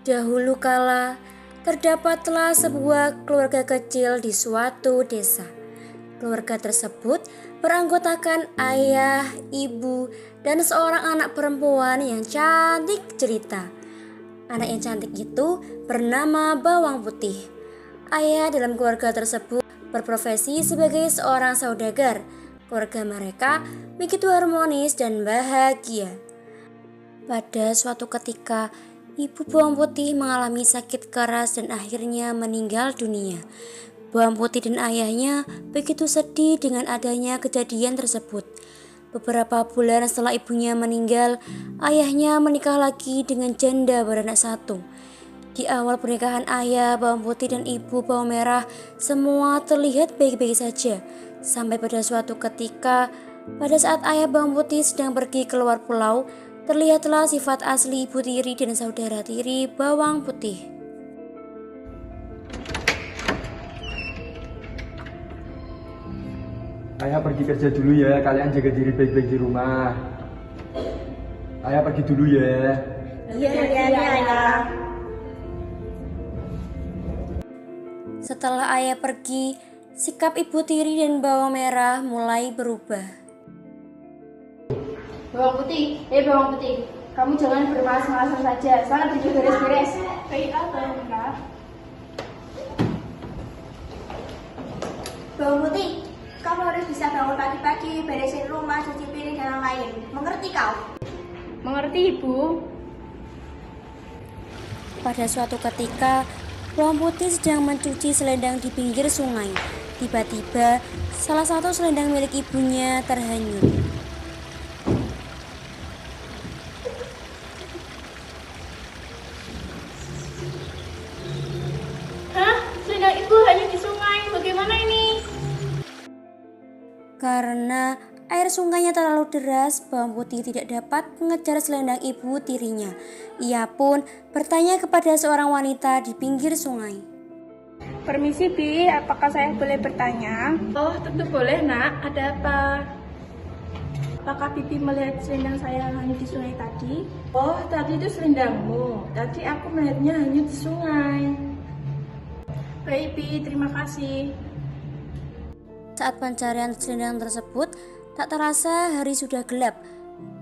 Dahulu kala, terdapatlah sebuah keluarga kecil di suatu desa. Keluarga tersebut beranggotakan ayah, ibu, dan seorang anak perempuan yang cantik cerita. Anak yang cantik itu bernama Bawang Putih. Ayah dalam keluarga tersebut berprofesi sebagai seorang saudagar. Keluarga mereka begitu harmonis dan bahagia. Pada suatu ketika, Ibu Bawang Putih mengalami sakit keras dan akhirnya meninggal dunia. Bawang Putih dan ayahnya begitu sedih dengan adanya kejadian tersebut. Beberapa bulan setelah ibunya meninggal, ayahnya menikah lagi dengan janda beranak satu. Di awal pernikahan ayah Bawang Putih dan ibu Bawang Merah, semua terlihat baik-baik saja. Sampai pada suatu ketika, pada saat ayah Bawang Putih sedang pergi keluar pulau, terlihatlah sifat asli ibu tiri dan saudara tiri Bawang Putih. Ayah pergi kerja dulu ya, kalian jaga diri baik-baik di rumah. Ayah pergi dulu ya. Iya, ayah. Setelah ayah pergi, sikap ibu tiri dan Bawang Merah mulai berubah. Bawang Putih, kamu jangan bermalas-malasan saja. Sana pergi beres-beres. Baik, Bawang Merah. Bawang Putih, kamu harus bisa bangun pagi-pagi, beresin rumah, cuci piring, dan lain-lain. Mengerti kau? Mengerti, Ibu. Pada suatu ketika, Bawang Putih sedang mencuci selendang di pinggir sungai. Tiba-tiba, salah satu selendang milik ibunya terhanyut. Hah? Selendang Ibu hanya di sungai. Bagaimana ini? Karena air sungainya terlalu deras, Bawang Putih tidak dapat mengejar selendang ibu tirinya. Ia pun bertanya kepada seorang wanita di pinggir sungai. Permisi, Bi. Apakah saya boleh bertanya? Oh, tentu boleh, Nak. Ada apa? Apakah Bibi melihat selendang saya hanya di sungai tadi? Oh, tadi itu selendangmu. Tadi aku melihatnya hanya di sungai. Baik, Bi. Terima kasih. Saat pencarian selendang tersebut, tak terasa hari sudah gelap.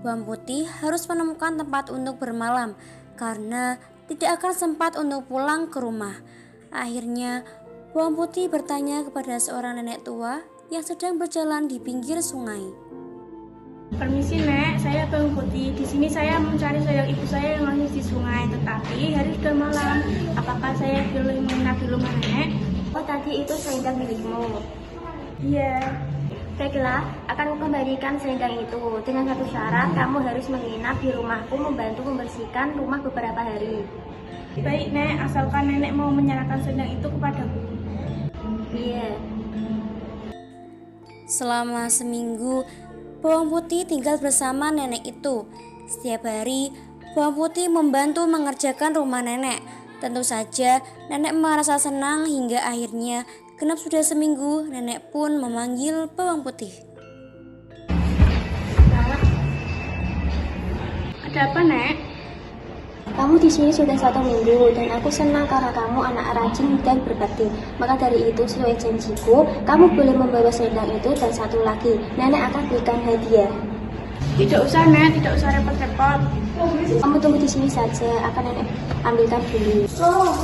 Bawang Putih harus menemukan tempat untuk bermalam karena tidak akan sempat untuk pulang ke rumah. Akhirnya, Bawang Putih bertanya kepada seorang nenek tua yang sedang berjalan di pinggir sungai. Permisi, Nek. Saya Bawang Putih. Di sini saya mencari selendang ibu saya yang hanya di sungai. Tetapi hari sudah malam. Apakah saya boleh menginap di rumah Nenek? Oh, tadi itu selendang milikmu. Iya. Baiklah, akan kembalikan selendang itu. Dengan satu syarat, kamu harus menginap di rumahku membantu membersihkan rumah beberapa hari. Baik, Nek. Asalkan Nenek mau menyerahkan selendang itu kepadaku. Iya. Selama seminggu, Bawang Putih tinggal bersama nenek itu. Setiap hari, Bawang Putih membantu mengerjakan rumah nenek. Tentu saja, nenek merasa senang hingga akhirnya genap sudah seminggu, nenek pun memanggil Bawang Putih. Ada apa, Nek? Kamu di sini sudah 1 minggu dan aku senang karena kamu anak rajin dan berbakti. Maka dari itu, sesuai janjiku, kamu boleh membawa selendang itu dan satu lagi. Nenek akan berikan hadiah. Tidak usah, Nek. Tidak usah repot-repot. Kamu tunggu di sini saja, akan nenek ambilkan dulu.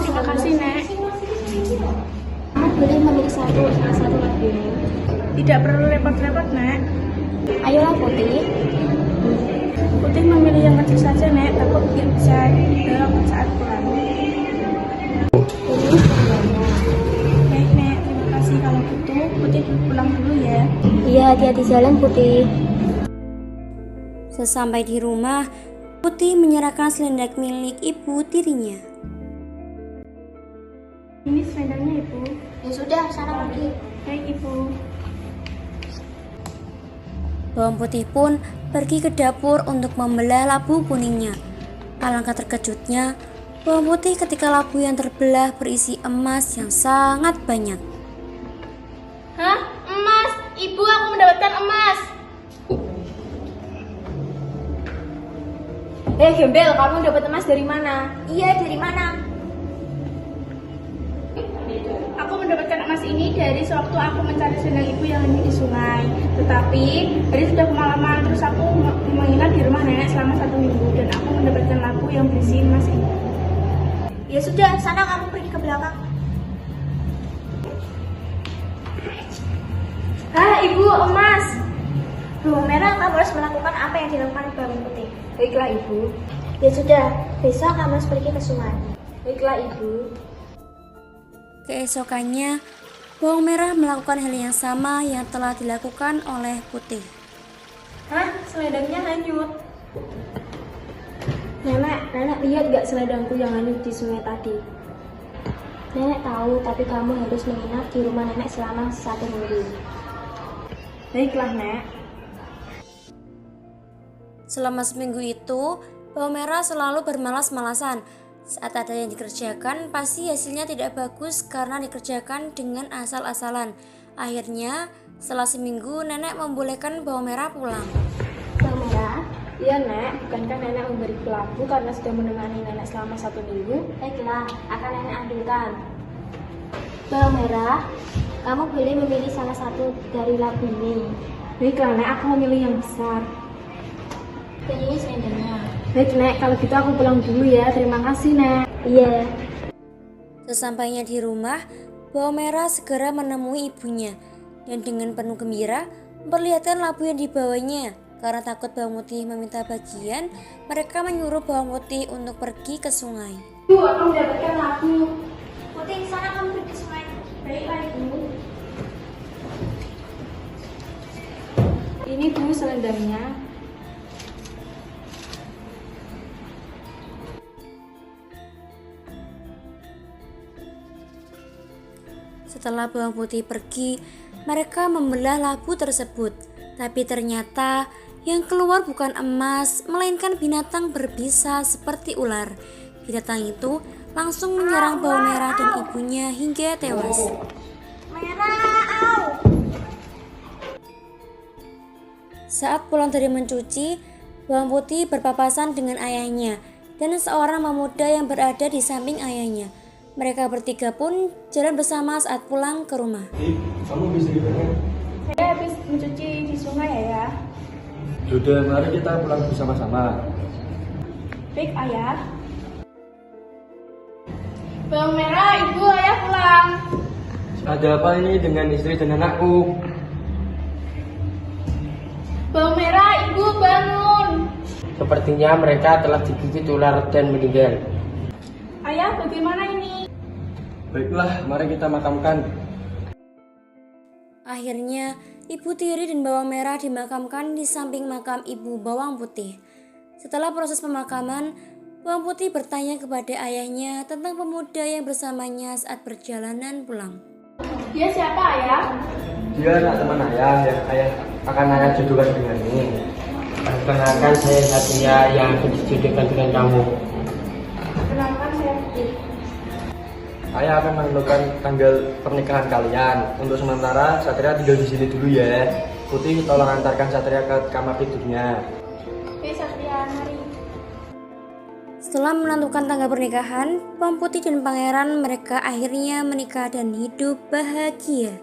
Terima kasih, Nek. Kamu boleh memilih salah satu lagi. Tidak perlu repot-repot, Nek. Ayolah Putih. Putih memilih yang kecil saja, Nek. Takut tidak bisa dibawa saat pulang. Ini sebenarnya. Baik, Nek. Terima kasih. Kalau gitu, Putih pulang dulu ya. Iya, hati-hati jalan Putih. Sesampai di rumah, Putih menyerahkan selendang milik ibu tirinya. Ini selendangnya, Ibu. Ya sudah, sana pergi. Baik, Ibu. Bawang Putih pun pergi ke dapur untuk membelah labu kuningnya. Alangkah terkejutnya Bawang Putih ketika labu yang terbelah berisi emas yang sangat banyak. Hah? Emas? Ibu, aku mendapatkan emas. Gembel, kamu dapat emas dari mana? Iya, dari mana? Aku mendapatkan emas ini dari sewaktu aku mencari selendang ibu yang hanyut di sungai. Tetapi hari sudah kemalaman, terus aku menginap di rumah nenek selama 1 minggu dan aku mendapatkan lampu yang berisi emas ini. Ya sudah, sana kamu pergi ke belakang. Ibu, emas. Bawang merah, kamu harus melakukan apa yang dilakukan bawang putih. Baiklah ibu. Ya sudah, besok kamu harus pergi ke sungai. Baiklah ibu. Keesokannya, bawang merah melakukan hal yang sama yang telah dilakukan oleh putih. Selendangnya hanyut. Nenek lihat gak selendangku yang hanyut di sungai tadi? Nenek tahu, tapi kamu harus menginap di rumah nenek selama 1 minggu. Baiklah, Nek. Selama seminggu itu, bawang merah selalu bermalas-malasan. Saat ada yang dikerjakan, pasti hasilnya tidak bagus karena dikerjakan dengan asal-asalan. Akhirnya, setelah seminggu, nenek membolehkan bawang merah pulang. Bawang merah, Iya, Nek. Bukankah nenek memberi lampu karena sudah menemani nenek selama 1 minggu? baiklah, akan nenek ambilkan. Bawang merah, kamu boleh memilih salah satu dari labu ini. Baiklah, Nek. Aku memilih yang besar. Dan ini selendangnya. Baik, Nek. Kalau gitu aku pulang dulu ya. Terima kasih, Nek. Iya. Sesampainya di rumah, bawang merah segera menemui ibunya dan dengan penuh gembira memperlihatkan labu yang dibawanya. Karena takut bawang putih meminta bagian, mereka menyuruh bawang putih untuk pergi ke sungai. Ibu, aku mendapatkan labu. Putih, sana kamu pergi ke sungai. Baiklah, Ibu. Ini Bu selendangnya. Setelah bawang putih pergi, mereka membelah labu tersebut. Tapi ternyata yang keluar bukan emas, melainkan binatang berbisa seperti ular. Binatang itu langsung menyerang bawang merah dan ibunya hingga tewas. Saat pulang dari mencuci, bawang putih berpapasan dengan ayahnya dan seorang pemuda yang berada di samping ayahnya. Mereka bertiga pun jalan bersama saat pulang ke rumah. Kamu bisa gimana? Saya habis mencuci di sungai ya. Sudah, mari kita pulang bersama-sama. Baik, Ayah. Bawang merah, Ibu, Ayah pulang. Ada apa ini dengan istri dan anakku? Bawang merah, Ibu, bangun. Sepertinya mereka telah digigit ular dan meninggal. Ayah, bagaimana ini? Baiklah, mari kita makamkan. Akhirnya, Ibu Tiri dan bawang merah dimakamkan di samping makam ibu bawang putih. Setelah proses pemakaman, bawang putih bertanya kepada ayahnya tentang pemuda yang bersamanya saat perjalanan pulang. Dia siapa, Ayah? Dia anak teman ayah yang akan ayah jodohkan denganmu. Perkenalkan saya Satria yang akan dijodohkan dengan kamu. Kenalkan saya Putih. Ayah akan menentukan tanggal pernikahan kalian. Untuk sementara, Satria tinggal di sini dulu ya. Putih, tolong antarkan Satria ke kamar tidurnya. Oke, Satria, mari. Setelah menentukan tanggal pernikahan, bawang putih dan pangeran mereka akhirnya menikah dan hidup bahagia.